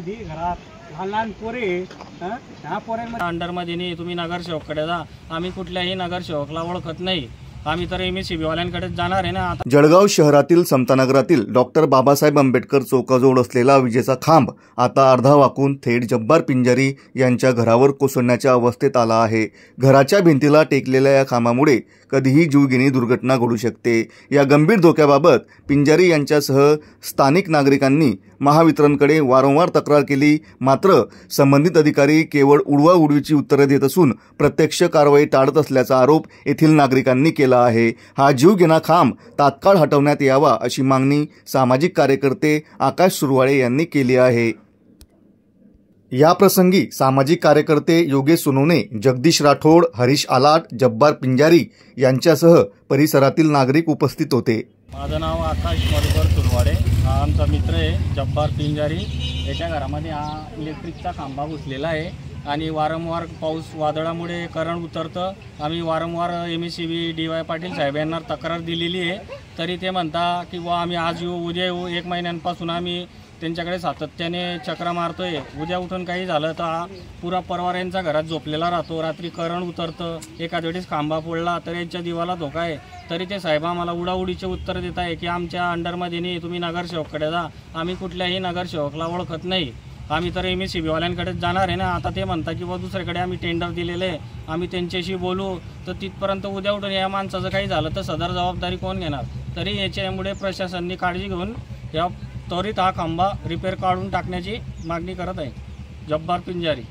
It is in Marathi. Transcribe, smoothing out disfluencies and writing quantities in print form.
मध्ये घरात लहान लहान पोरे ह्या पोरांमध्ये अंडरमध्ये नाही, तुम्ही नगरसेवककडे जा, आम्ही कुठल्याही नगरसेवकला ओळखत नाही, आम्ही तर MSCB वाल्यांकडेच जाणार आहे ना। आता जळगाव शहरातील समतानगरातील डॉक्टर बाबासाहेब आंबेडकर चौकाजवळ असलेला विजेचा खांब आता अर्धा वाकून थेट जब्बार पिंजारी यांच्या घरावर कोसळण्याच्या अवस्थेत आला आहे। घराच्या भिंतीला टेकलेल्या या खांबामुळे कधीही जीवघेणी दुर्घटना घडू शकते। या गंभीर धोक्याबाबत पिंजारी यांच्यासह स्थानिक नागरिकांनी महावितरणकडे वारंवार तक्रार केली, मात्र संबंधित अधिकारी केवळ उडवाउडवीची उत्तरे देत असून प्रत्यक्ष कारवाई टाळत असल्याचा आरोप येथील नागरिकांनी केला आहे। हा जीवघेणा खांब तात्काळ हटवण्यात यावा अशी मागणी सामाजिक कार्यकर्ते आकाश सुरवाळे यांनी केली आहे। या प्रसंगी सामाजिक कार्यकर्ते योगेश सोनवणे, जगदीश राठोड, हरीश आलाट, जब्बार पिंजारी यांच्यासह परिसरातील नागरिक उपस्थित होते। माझं नाव आकाश मधुकर सुरवाडे, हा आमचा मित्र आहे जब्बार पिंजारी। याच्या घरामध्ये हा इलेक्ट्रिकचा खांबा घुसलेला आहे आणि वारंवार पाऊस वादळामुळे करंट उतरतं। आम्ही वारंवार MSCB DY पाटील साहेब यांना तक्रार दिलेली आहे, तरी ते म्हणता की आम्ही आज येऊ उद्या येऊ। 1 महिन्यांपासून आम्ही त्यांच्याकडे सातत्याने चक्रा मारतोय। उद्या उठून काही झालं तर पुरा परिवार यांचा घरात झोपलेला राहतो, रात्री करंट उतरतं, एखाद्या वेळेस खांबा पडला तर यांच्या जीवाला धोका आहे। तरी ते साहेब आम्हाला उडाउडीचे उत्तर देत आहे की आमच्या अंडरमध्ये नाही, तुम्ही नगरसेवककडे जा, आम्ही कुठल्याही नगरसेवकला ओळखत नाही, आम्ही तर MSCB वाल्यांकडेच जाणार आहे ना। आता ते म्हणता की दुसरीकडे आम्ही टेंडर दिलेले आहे, आम्ही त्यांच्याशी बोलू, तर तिथपर्यंत उद्या उठून या माणसाचं काही झालं तर सदर जबाबदारी कोण घेणार? तरी याच्यामुळे प्रशासनाने काळजी घेऊन या त्वरित हा खांबा रिपेअर काढून टाकण्याची मागणी करत आहे। जब्बार पिंजारी।